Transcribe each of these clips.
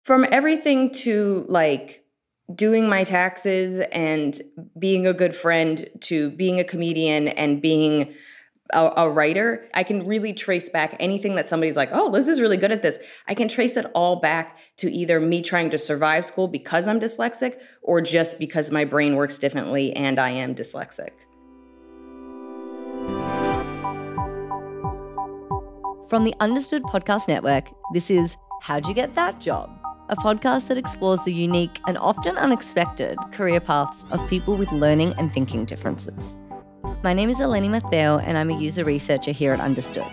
From everything to like doing my taxes and being a good friend to being a comedian and being a writer, I can really trace back anything that somebody's like, oh, Liz is really good at this. I can trace it all back to either me trying to survive school because I'm dyslexic or just because my brain works differently and I am dyslexic. From the Understood Podcast Network, this is How'd You Get That Job? A podcast that explores the unique and often unexpected career paths of people with learning and thinking differences. My name is Eleni Matteo and I'm a user researcher here at Understood.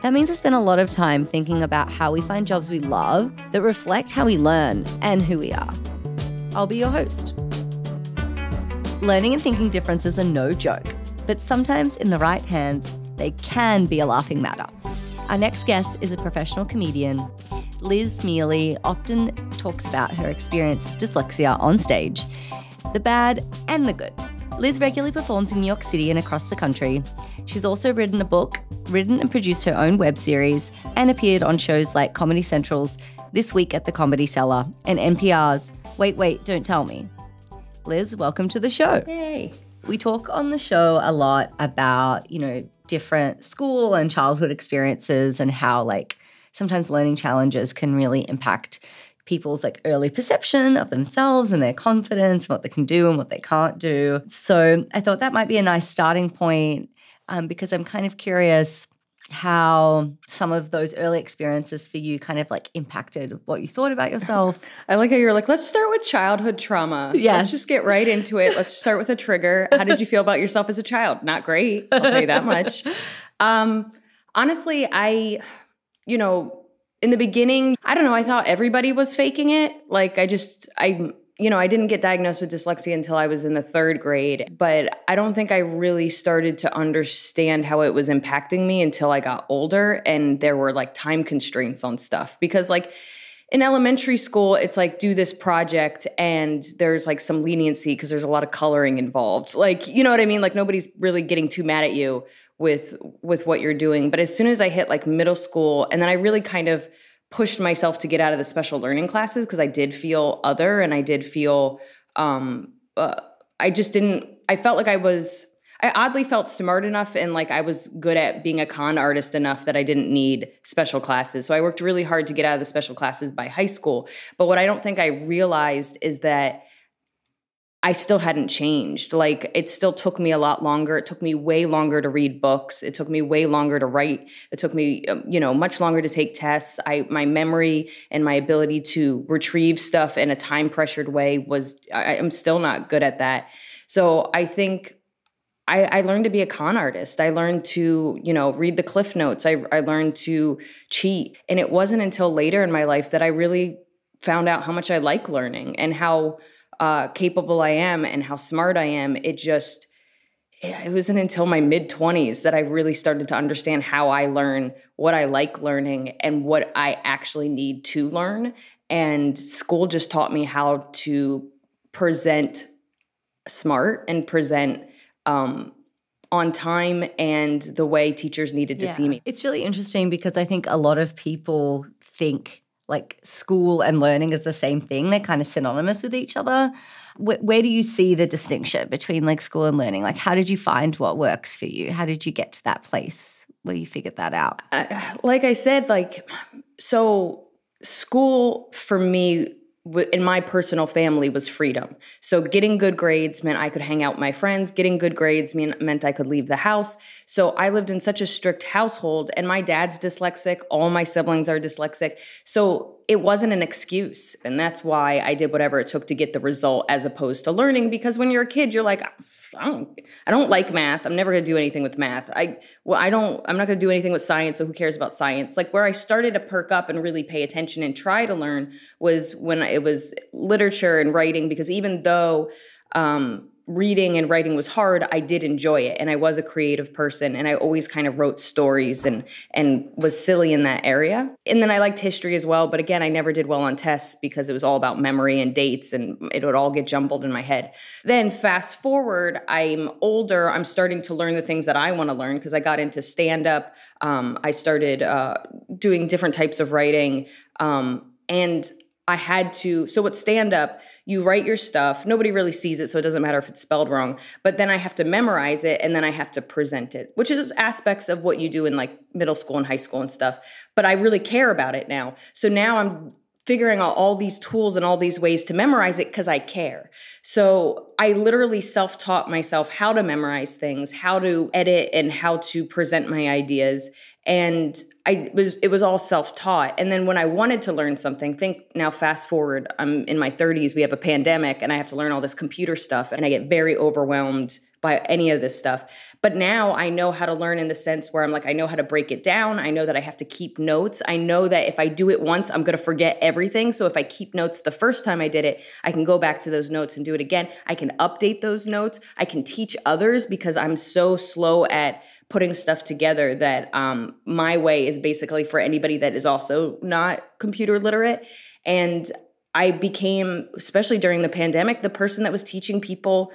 That means I spend a lot of time thinking about how we find jobs we love that reflect how we learn and who we are. I'll be your host. Learning and thinking differences are no joke, but sometimes in the right hands, they can be a laughing matter. Our next guest is a professional comedian. Liz Miele often talks about her experience with dyslexia on stage, the bad and the good. Liz regularly performs in New York City and across the country. She's also written a book, written and produced her own web series, and appeared on shows like Comedy Central's This Week at the Comedy Cellar and NPR's Wait, Don't Tell Me. Liz, welcome to the show. Yay. We talk on the show a lot about, different school and childhood experiences and how sometimes learning challenges can really impact people's early perception of themselves and their confidence, what they can do and what they can't do. So I thought that might be a nice starting point because I'm kind of curious how some of those early experiences for you kind of impacted what you thought about yourself. I like how you're like, let's start with childhood trauma. Yes. Let's just get right into it. Let's start with a trigger. How did you feel about yourself as a child? Not great. I'll tell you that much. Honestly, in the beginning, I don't know, I thought everybody was faking it. I didn't get diagnosed with dyslexia until I was in the third grade, but I don't think I really started to understand how it was impacting me until I got older and there were time constraints on stuff. Because in elementary school, it's do this project and there's some leniency because there's a lot of coloring involved. You know what I mean? Nobody's really getting too mad at you with what you're doing. But as soon as I hit middle school, and then I really kind of pushed myself to get out of the special learning classes because I did feel other and I did feel, I felt like I oddly felt smart enough and I was good at being a con artist enough that I didn't need special classes. So I worked really hard to get out of the special classes by high school. But what I don't think I realized is that I still hadn't changed. It still took me a lot longer. It took me way longer to read books. It took me way longer to write. It took me, much longer to take tests. My memory and my ability to retrieve stuff in a time-pressured way I'm still not good at that. So I think I learned to be a con artist. I learned to, read the Cliff Notes. I learned to cheat. And it wasn't until later in my life that I really found out how much I like learning and how capable I am and how smart I am. It wasn't until my mid-20s that I really started to understand how I learn, what I like learning, and what I actually need to learn. And school just taught me how to present smart and present on time and the way teachers needed to see me. It's really interesting because I think a lot of people think school and learning is the same thing. They're kind of synonymous with each other. Where do you see the distinction between school and learning? How did you find what works for you? How did you get to that place where you figured that out? Like I said, so school for me in my personal family was freedom. So getting good grades meant I could hang out with my friends. Getting good grades meant I could leave the house. So I lived in such a strict household, and my dad's dyslexic. All my siblings are dyslexic. So it wasn't an excuse. And that's why I did whatever it took to get the result as opposed to learning. Because when you're a kid, you're like, I don't like math. I'm never going to do anything with math. I'm not going to do anything with science. So who cares about science? Where I started to perk up and really pay attention and try to learn was when it was literature and writing, because even though reading and writing was hard, I did enjoy it. And I was a creative person, and I always kind of wrote stories and was silly in that area. And then I liked history as well. But again, I never did well on tests because it was all about memory and dates, and it would all get jumbled in my head. Then fast forward, I'm older. I'm starting to learn the things that I want to learn because I got into stand-up. I started doing different types of writing. And I had to, so with stand-up, you write your stuff. Nobody really sees it, so it doesn't matter if it's spelled wrong. But then I have to memorize it, and then I have to present it, which is aspects of what you do in like middle school and high school and stuff. But I really care about it now. So now I'm figuring out all these tools and all these ways to memorize it because I care. So I literally self-taught myself how to memorize things, how to edit, and how to present my ideas. And it was all self-taught. And then when I wanted to learn something, think now fast forward, I'm in my 30s, we have a pandemic, and I have to learn all this computer stuff, and I get very overwhelmed by any of this stuff. But now I know how to learn in the sense where I'm like, I know how to break it down. I know that I have to keep notes. I know that if I do it once, I'm going to forget everything. So if I keep notes the first time I did it, I can go back to those notes and do it again. I can update those notes. I can teach others because I'm so slow at putting stuff together that my way is basically for anybody that is also not computer literate. And I became, especially during the pandemic, the person that was teaching people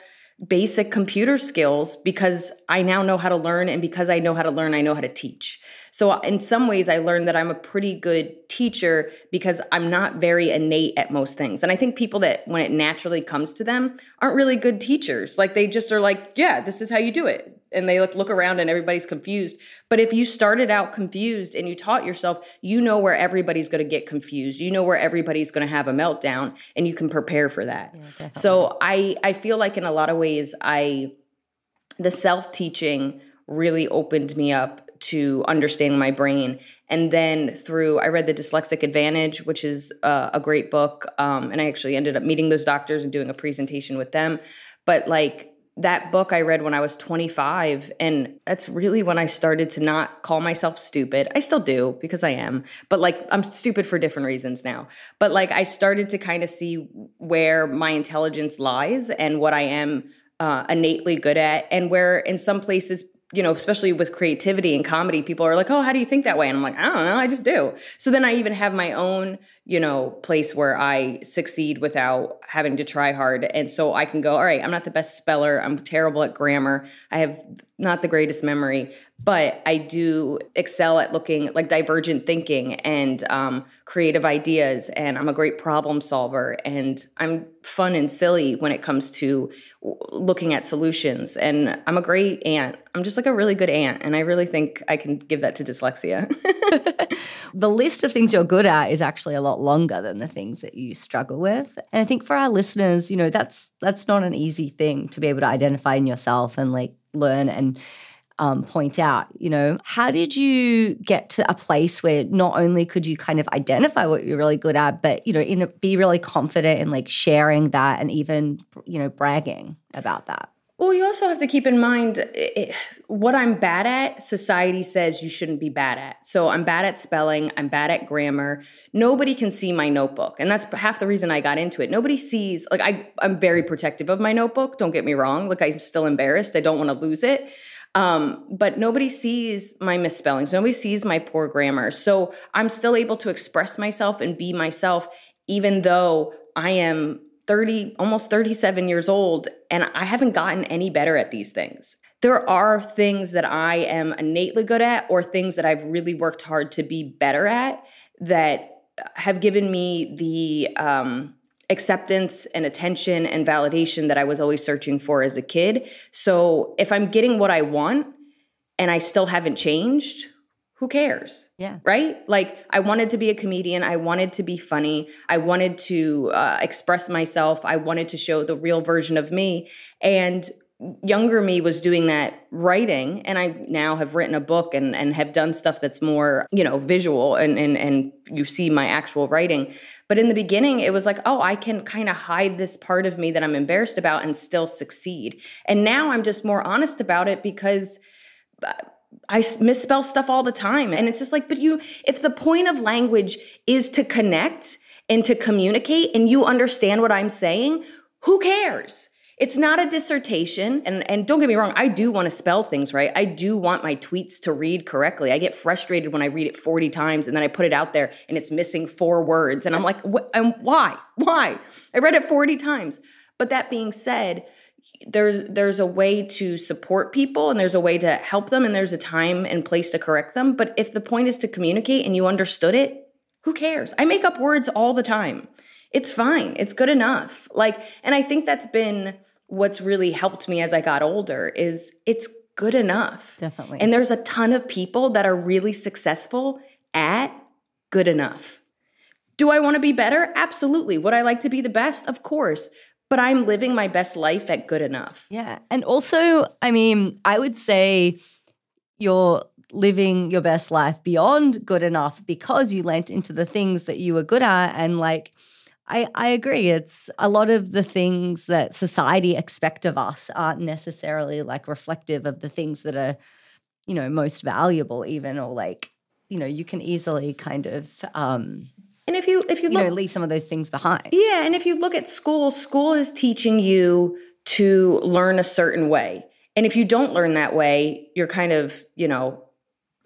basic computer skills because I now know how to learn, and because I know how to learn, I know how to teach. So in some ways, I learned that I'm a pretty good teacher because I'm not very innate at most things. And I think people that, when it naturally comes to them, aren't really good teachers. Like they just are like, yeah, this is how you do it. And they look around and everybody's confused. But if you started out confused and you taught yourself, you know where everybody's going to get confused. You know where everybody's going to have a meltdown, and you can prepare for that. Yeah, so I feel like in a lot of ways, the self-teaching really opened me up to understanding my brain. And then I read The Dyslexic Advantage, which is a great book. And I actually ended up meeting those doctors and doing a presentation with them. But like, that book I read when I was 25, and that's really when I started to not call myself stupid. I still do because I am, but like I'm stupid for different reasons now. But like I started to kind of see where my intelligence lies and what I am innately good at, and where in some places, you know, especially with creativity and comedy, people are like, oh, how do you think that way? And I'm like, I don't know, I just do. So then I even have my own, you know, place where I succeed without having to try hard. And so I can go, all right, I'm not the best speller. I'm terrible at grammar. I have not the greatest memory, but I do excel at looking like divergent thinking and creative ideas. And I'm a great problem solver. And I'm fun and silly when it comes to looking at solutions. And I'm a great aunt. I'm just like a really good aunt. And I really think I can give that to dyslexia. The list of things you're good at is actually a lot longer than the things that you struggle with. And I think for our listeners, you know, that's not an easy thing to be able to identify in yourself and like learn and point out. You know, how did you get to a place where not only could you kind of identify what you're really good at, but, you know, be really confident in like sharing that and even, you know, bragging about that? Well, you also have to keep in mind what I'm bad at, society says you shouldn't be bad at. So I'm bad at spelling. I'm bad at grammar. Nobody can see my notebook. And that's half the reason I got into it. Nobody sees, like I'm very protective of my notebook. Don't get me wrong. Like I'm still embarrassed. I don't want to lose it. But nobody sees my misspellings. Nobody sees my poor grammar. So I'm still able to express myself and be myself, even though I am almost 37 years old, and I haven't gotten any better at these things. There are things that I am innately good at, or things that I've really worked hard to be better at, that have given me the acceptance and attention and validation that I was always searching for as a kid. So if I'm getting what I want and I still haven't changed, who cares? Yeah. Right? Like I wanted to be a comedian. I wanted to be funny. I wanted to express myself. I wanted to show the real version of me. And younger me was doing that writing. And I now have written a book and have done stuff that's more, you know, visual and you see my actual writing. But in the beginning, it was like, oh, I can kind of hide this part of me that I'm embarrassed about and still succeed. And now I'm just more honest about it because I misspell stuff all the time. And it's just like, but if the point of language is to connect and to communicate and you understand what I'm saying, who cares? It's not a dissertation. And don't get me wrong, I do want to spell things right. I do want my tweets to read correctly. I get frustrated when I read it 40 times and then I put it out there and it's missing 4 words. And I'm like, why? Why? I read it 40 times. But that being said, there's a way to support people and there's a way to help them and there's a time and place to correct them. But if the point is to communicate and you understood it, who cares? I make up words all the time. It's fine. It's good enough. Like, and I think that's been what's really helped me as I got older is it's good enough. Definitely. And there's a ton of people that are really successful at good enough. Do I want to be better? Absolutely. Would I like to be the best? Of course. But I'm living my best life at good enough. Yeah. And also, I mean, I would say you're living your best life beyond good enough because you lent into the things that you were good at. And like, I agree. It's a lot of the things that society expect of us aren't necessarily like reflective of the things that are, you know, most valuable even, or like, you know, you can easily kind of and if you look, leave some of those things behind. Yeah, and if you look at school is teaching you to learn a certain way. And if you don't learn that way, you're kind of, you know,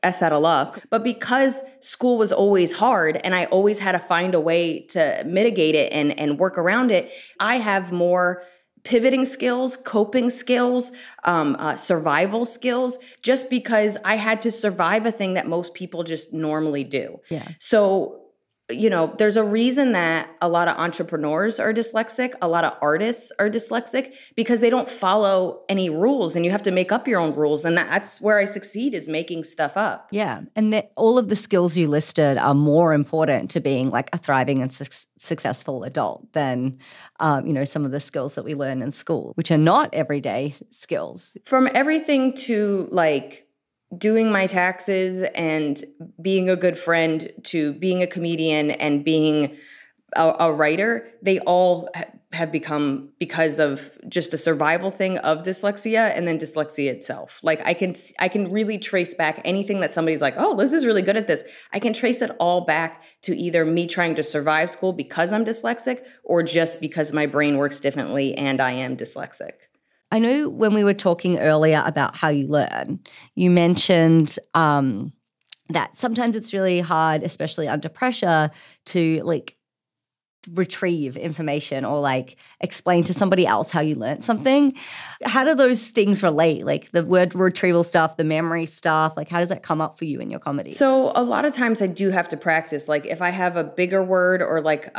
out of luck. But because school was always hard and I always had to find a way to mitigate it and work around it, I have more pivoting skills, coping skills, survival skills, just because I had to survive a thing that most people just normally do. Yeah. So, you know, there's a reason that a lot of entrepreneurs are dyslexic, a lot of artists are dyslexic, because they don't follow any rules and you have to make up your own rules. And that's where I succeed, is making stuff up. Yeah. And all of the skills you listed are more important to being like a thriving and successful adult than, you know, some of the skills that we learn in school, which are not everyday skills. From everything to like doing my taxes and being a good friend to being a comedian and being a writer, they all have become because of just a survival thing of dyslexia and then dyslexia itself. Like I can really trace back anything that somebody's like, oh, Liz is really good at this. I can trace it all back to either me trying to survive school because I'm dyslexic or just because my brain works differently and I am dyslexic. I know when we were talking earlier about how you learn, you mentioned that sometimes it's really hard, especially under pressure, to like retrieve information or like explain to somebody else how you learned something. How do those things relate? Like the word retrieval stuff, the memory stuff, like how does that come up for you in your comedy? So a lot of times I do have to practice. Like if I have a bigger word or like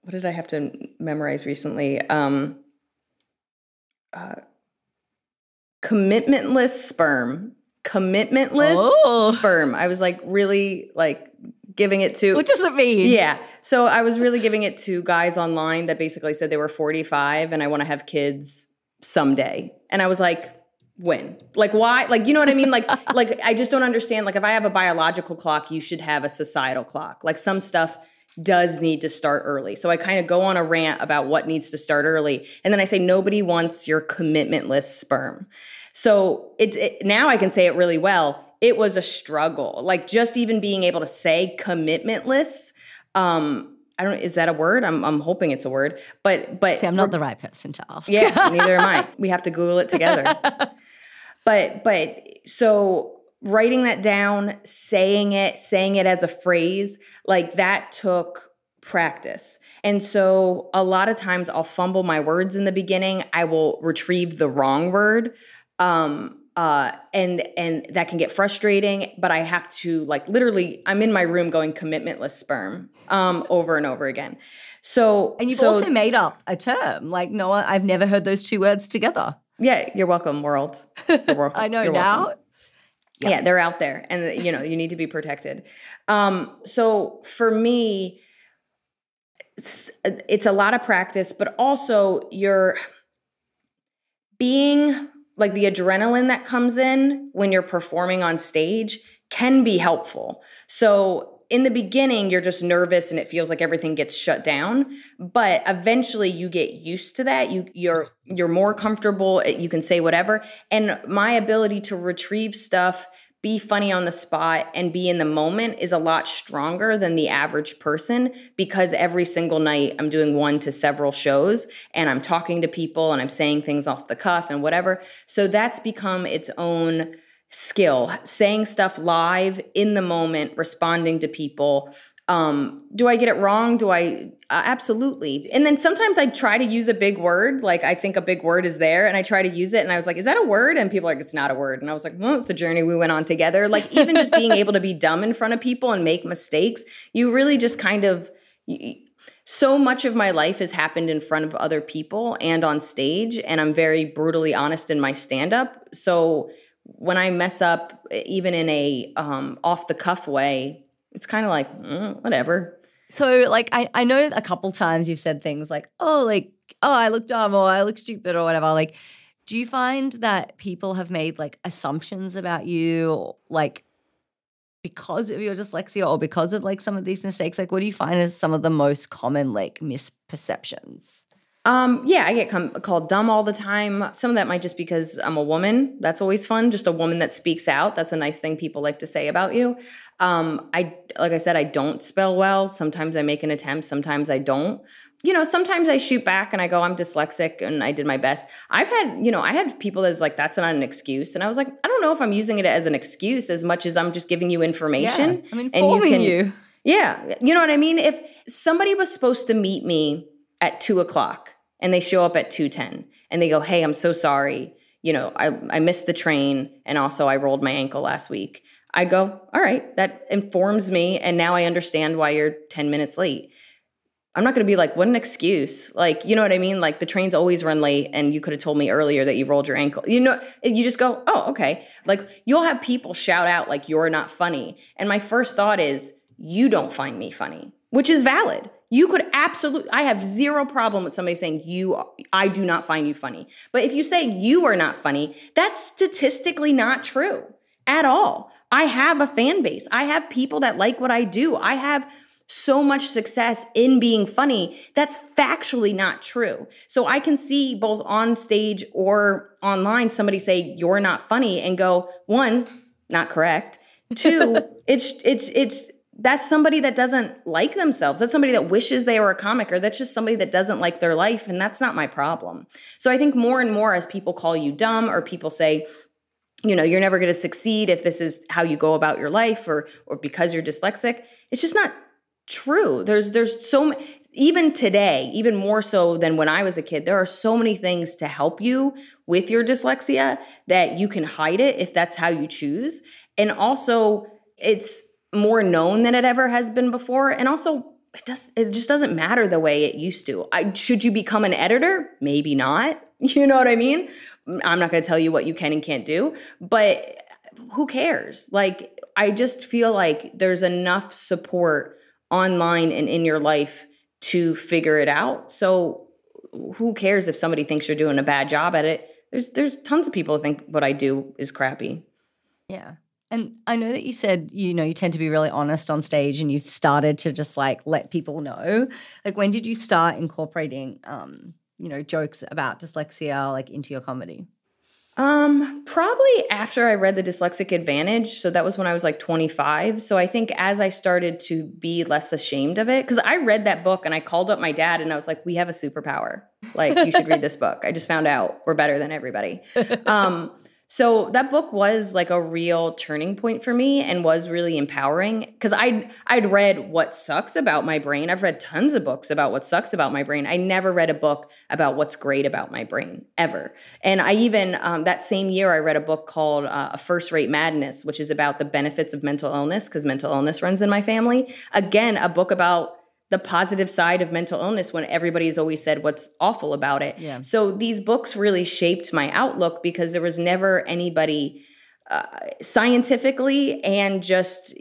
what did I have to memorize recently? Commitmentless sperm. Sperm. I was like really like giving it to. What does it mean? Yeah. So I was really giving it to guys online that basically said they were 45 and I want to have kids someday. And I was like, when? Like why? Like, you know what I mean? Like I just don't understand. Like if I have a biological clock, you should have a societal clock. Like some stuff does need to start early. So I kind of go on a rant about what needs to start early. And then I say, nobody wants your commitmentless sperm. So now I can say it really well. It was a struggle. Like just even being able to say commitmentless, is that a word? I'm hoping it's a word, but see, I'm not the right person to ask. Yeah, neither am I. We have to Google it together. But so writing that down, saying it as a phrase, like that took practice. And so a lot of times I'll fumble my words in the beginning. I will retrieve the wrong word. And that can get frustrating, but I have to like literally I'm in my room going commitmentless sperm over and over again. And you've also made up a term. Like, no, I've never heard those two words together. Yeah, you're welcome, world. You're welcome. I know now. Yeah, they're out there and, you know, you need to be protected. So for me, it's a lot of practice, but also you're being like the adrenaline that comes in when you're performing on stage can be helpful. So in the beginning, you're just nervous and it feels like everything gets shut down. But eventually you get used to that. You're more comfortable. You can say whatever. And my ability to retrieve stuff, be funny on the spot, and be in the moment is a lot stronger than the average person because every single night I'm doing 1 to several shows and I'm talking to people and I'm saying things off the cuff and whatever. So that's become its own skill, saying stuff live in the moment, responding to people. Do I get it wrong? Absolutely. And then sometimes I try to use a big word. Like I think a big word is there and I try to use it. And I was like, is that a word? And people are like, it's not a word. And I was like, well, it's a journey we went on together. Like even just being able to be dumb in front of people and make mistakes, you really just kind of, so much of my life has happened in front of other people and on stage. And I'm very brutally honest in my stand-up. So when I mess up, even in a off the cuff way, it's kind of like, whatever. So like, I know a couple times you've said things like, oh, I look dumb or I look stupid or whatever. Like, do you find that people have made like assumptions about you, like because of your dyslexia or because of like some of these mistakes? Like, what do you find as some of the most common like misperceptions? Yeah, I get called dumb all the time. Some of that might just because I'm a woman. That's always fun. Just a woman that speaks out. That's a nice thing people like to say about you. Like I said, I don't spell well. Sometimes I make an attempt. Sometimes I don't. Sometimes I shoot back and I go, I'm dyslexic and I did my best. I had people that's like, that's not an excuse. And I was like, I don't know if I'm using it as an excuse as much as I'm just giving you information. Yeah, I'm informing you. Yeah. You know what I mean? If somebody was supposed to meet me at 2:00 and they show up at 2:10 and they go, hey, I'm so sorry. I missed the train and also I rolled my ankle last week. I'd go, all right, that informs me. And now I understand why you're 10 minutes late. I'm not going to be like, what an excuse. Like, you know what I mean? Like the trains always run late and you could have told me earlier that you rolled your ankle. You just go, oh, okay. Like you'll have people shout out like you're not funny. And my first thought is, you don't find me funny, which is valid. You could I have zero problem with somebody saying I do not find you funny. But if you say you are not funny, that's statistically not true at all. I have a fan base. I have people that like what I do. I have so much success in being funny. That's factually not true. So I can see both on stage or online somebody say you're not funny and go, one, not correct. Two, that's somebody that doesn't like themselves. That's somebody that wishes they were a comic, or that's just somebody that doesn't like their life, and that's not my problem. So I think more and more as people call you dumb or people say, you're never going to succeed if this is how you go about your life or because you're dyslexic, it's just not true. There's so many, even today, even more so than when I was a kid, there are so many things to help you with your dyslexia that you can hide it if that's how you choose. And also it's more known than it ever has been before. And also it just doesn't matter the way it used to. Should you become an editor? Maybe not. You know what I mean? I'm not going to tell you what you can and can't do, but who cares? Like, I just feel like there's enough support online and in your life to figure it out. So who cares if somebody thinks you're doing a bad job at it? There's tons of people who think what I do is crappy. Yeah. And I know that you said, you tend to be really honest on stage and you've started to just like let people know. Like when did you start incorporating, jokes about dyslexia like into your comedy? Probably after I read The Dyslexic Advantage. So that was when I was like 25. So I think as I started to be less ashamed of it, because I read that book and I called up my dad and I was like, we have a superpower. Like, you should read this book. I just found out we're better than everybody. So that book was like a real turning point for me and was really empowering because I'd read what sucks about my brain. I've read tons of books about what sucks about my brain. I never read a book about what's great about my brain ever. And I even, that same year, I read a book called A First Rate Madness, which is about the benefits of mental illness because mental illness runs in my family. Again, a book about the positive side of mental illness when everybody has always said what's awful about it. Yeah. So these books really shaped my outlook because there was never anybody scientifically and just,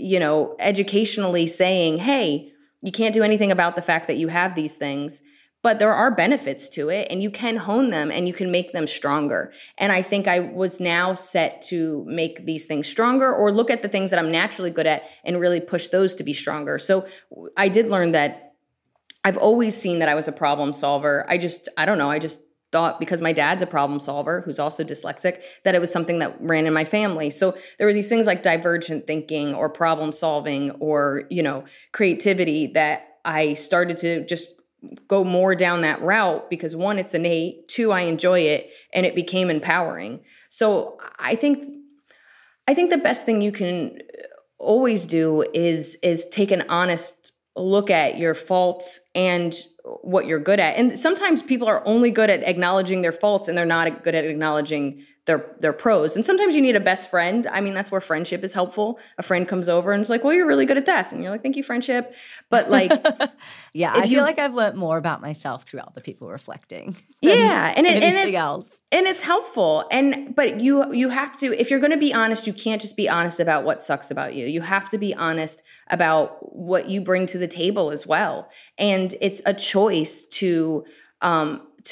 educationally saying, hey, you can't do anything about the fact that you have these things, but there are benefits to it and you can hone them and you can make them stronger. And I think I was now set to make these things stronger or look at the things that I'm naturally good at and really push those to be stronger. So I did learn that I've always seen that I was a problem solver. I don't know. I just thought because my dad's a problem solver, who's also dyslexic, that it was something that ran in my family. So there were these things like divergent thinking or problem solving or, creativity that I started to just go more down that route because one, it's innate, two, I enjoy it, and it became empowering. So I think I think the best thing you can always do is take an honest look at your faults and what you're good at. And sometimes people are only good at acknowledging their faults and they're not good at acknowledging their pros. And sometimes you need a best friend. I mean, that's where friendship is helpful. A friend comes over and is like, well, you're really good at this. And you're like, thank you, friendship. But like, yeah, I feel like I've learned more about myself through other people reflecting. Yeah. And anything else. And it's helpful. But you have to, if you're going to be honest, you can't just be honest about what sucks about you. You have to be honest about what you bring to the table as well. And it's a choice to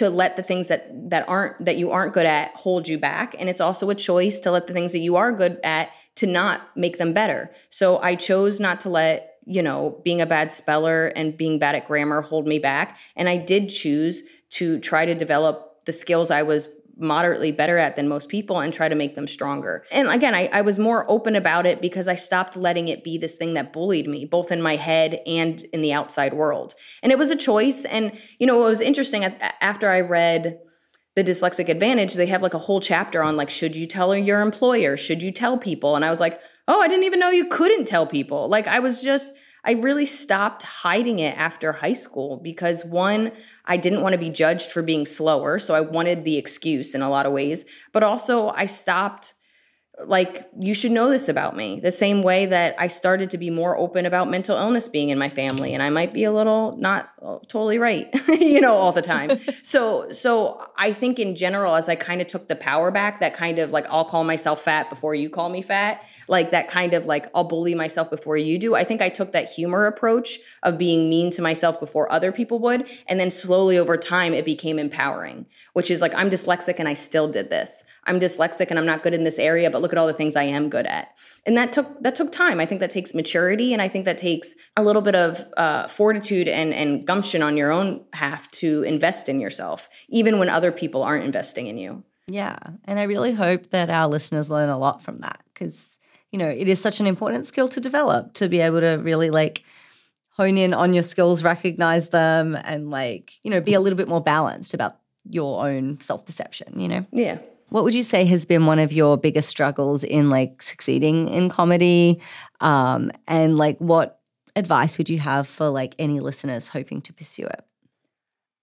let the things that you aren't good at hold you back. And it's also a choice to let the things that you are good at to not make them better. So I chose not to let, being a bad speller and being bad at grammar hold me back. And I did choose to try to develop the skills I was moderately better at than most people and try to make them stronger. And again, I was more open about it because I stopped letting it be this thing that bullied me, both in my head and in the outside world. And it was a choice. And, what was interesting, after I read The Dyslexic Advantage, they have like a whole chapter on like, should you tell your employer? Should you tell people? And I was like, oh, I didn't even know you couldn't tell people. Like I really stopped hiding it after high school because one, I didn't want to be judged for being slower. So I wanted the excuse in a lot of ways, but also I stopped like, you should know this about me. The same way that I started to be more open about mental illness being in my family. And I might be a little not totally right, all the time. So I think in general, as I kind of took the power back, that kind of like, I'll call myself fat before you call me fat, like that kind of like, I'll bully myself before you do. I think I took that humor approach of being mean to myself before other people would. And then slowly over time, it became empowering, which is like, I'm dyslexic and I still did this. I'm dyslexic and I'm not good in this area, but look at all the things I am good at. And that took time. I think that takes maturity. And I think that takes a little bit of fortitude and gumption on your own half to invest in yourself, even when other people aren't investing in you. Yeah. And I really hope that our listeners learn a lot from that because, it is such an important skill to develop, to be able to really like hone in on your skills, recognize them, and like, be a little bit more balanced about your own self-perception, Yeah. What would you say has been one of your biggest struggles in like succeeding in comedy? And like what advice would you have for like any listeners hoping to pursue it?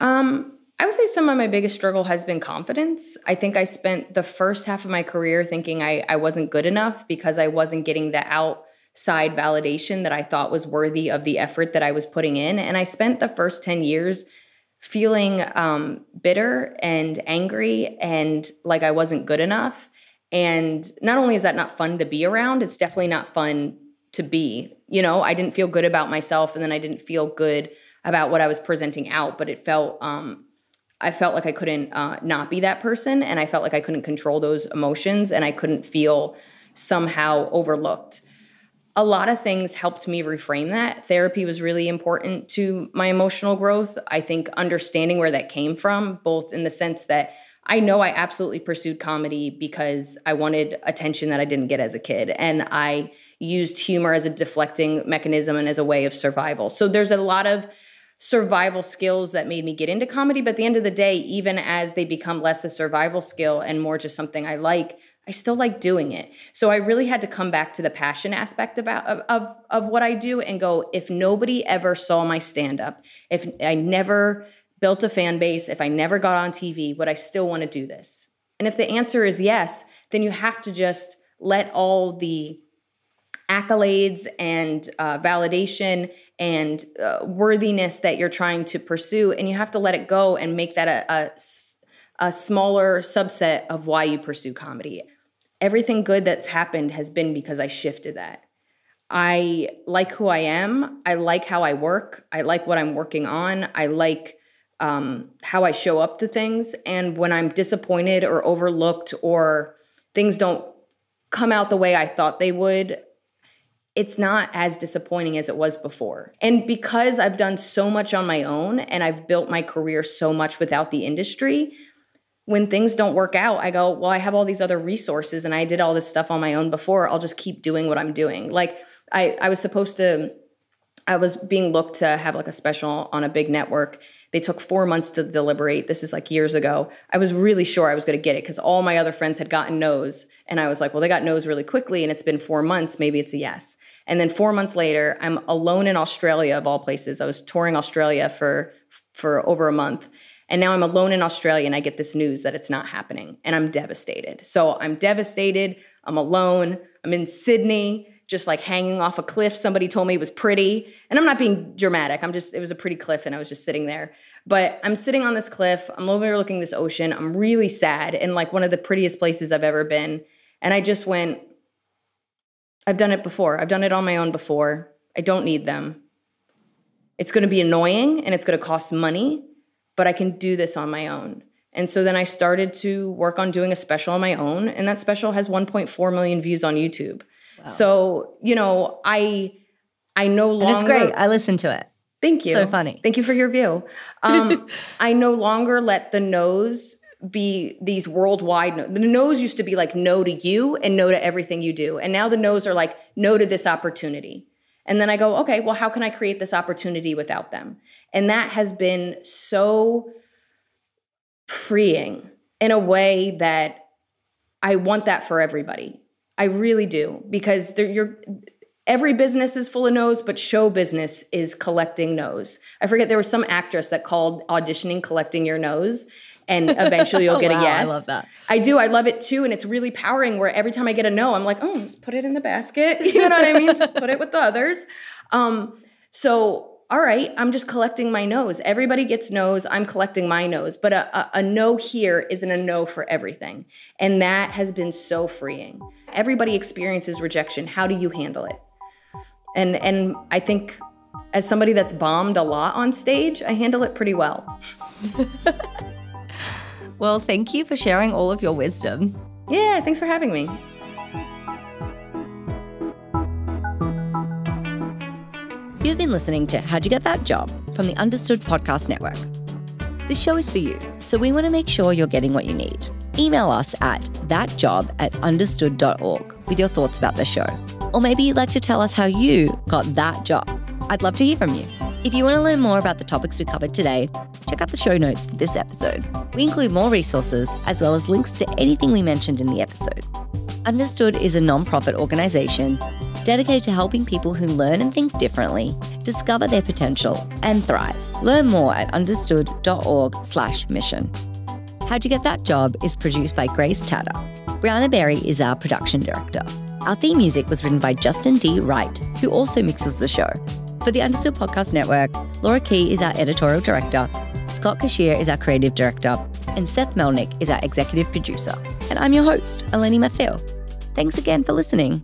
I would say some of my biggest struggle has been confidence. I think I spent the first half of my career thinking I wasn't good enough because I wasn't getting the outside validation that I thought was worthy of the effort that I was putting in. And I spent the first 10 years feeling bitter and angry and like I wasn't good enough. And not only is that not fun to be around, it's definitely not fun to be. I didn't feel good about myself, and then I didn't feel good about what I was presenting out, but it felt I felt like I couldn't not be that person, and I felt like I couldn't control those emotions, and I couldn't feel somehow overlooked. A lot of things helped me reframe that. Therapy was really important to my emotional growth. I think understanding where that came from, both in the sense that I know I absolutely pursued comedy because I wanted attention that I didn't get as a kid. And I used humor as a deflecting mechanism and as a way of survival. So there's a lot of survival skills that made me get into comedy. But at the end of the day, even as they become less a survival skill and more just something I like, I still like doing it. So I really had to come back to the passion aspect of what I do and go, if nobody ever saw my stand-up, if I never built a fan base, if I never got on TV, would I still want to do this? And if the answer is yes, then you have to just let all the accolades and validation and worthiness that you're trying to pursue, and you have to let it go and make that a smaller subset of why you pursue comedy. Everything good that's happened has been because I shifted that. I like who I am. I like how I work. I like what I'm working on. I like how I show up to things. And when I'm disappointed or overlooked or things don't come out the way I thought they would, it's not as disappointing as it was before. And because I've done so much on my own and I've built my career so much without the industry, when things don't work out, I go, well, I have all these other resources and I did all this stuff on my own before. I'll just keep doing what I'm doing. Like I was supposed to I was being looked to have like a special on a big network. They took 4 months to deliberate. This is like years ago. I was really sure I was going to get it because all my other friends had gotten no's. And I was like, well, they got no's really quickly and it's been 4 months. Maybe it's a yes. And then 4 months later, I'm alone in Australia of all places. I was touring Australia for over a month. And now I'm alone in Australia and I get this news that it's not happening. And I'm devastated. So I'm devastated. I'm alone. I'm in Sydney, just like hanging off a cliff. Somebody told me it was pretty. And I'm not being dramatic. It was a pretty cliff and I was just sitting there. But I'm sitting on this cliff. I'm overlooking this ocean. I'm really sad in like one of the prettiest places I've ever been. And I just went, I've done it before. I've done it on my own before. I don't need them. It's going to be annoying and it's going to cost money, but I can do this on my own. And so then I started to work on doing a special on my own. And that special has 1.4 million views on YouTube. Wow. So, you know, I no longer— And it's great. I listened to it. Thank you. So funny. Thank you for your view. I no longer let the no's be these worldwide no's. The no's used to be like no to you and no to everything you do. And now the no's are like no to this opportunity. And then I go, okay, well, how can I create this opportunity without them? And that has been so freeing in a way that I want that for everybody. I really do, because every business is full of no's, but show business is collecting no's. I forget, there was some actress that called auditioning collecting your no's, and eventually you'll get a yes. I love that. I do. I love it too. And it's really powering where every time I get a no, I'm like, oh, just put it in the basket. You know what I mean? Just put it with the others. So, all right, I'm just collecting my no's. Everybody gets no's. I'm collecting my no's. But a no here isn't a no for everything. And that has been so freeing. Everybody experiences rejection. How do you handle it? And I think as somebody that's bombed a lot on stage, I handle it pretty well. Well, thank you for sharing all of your wisdom. Yeah, thanks for having me. You've been listening to How'd You Get That Job from the Understood Podcast Network. This show is for you, so we want to make sure you're getting what you need. Email us at thatjob@understood.org with your thoughts about the show. Or maybe you'd like to tell us how you got that job. I'd love to hear from you. If you want to learn more about the topics we covered today, check out the show notes for this episode. We include more resources as well as links to anything we mentioned in the episode. Understood is a non-profit organization dedicated to helping people who learn and think differently discover their potential and thrive. Learn more at understood.org/mission. How'd You Get That Job is produced by Grace Tatter. Brianna Berry is our production director. Our theme music was written by Justin D. Wright, who also mixes the show. For the Understood Podcast Network, Laura Key is our editorial director, Scott Cashier is our creative director, and Seth Melnick is our executive producer. And I'm your host, Eleni Mathil. Thanks again for listening.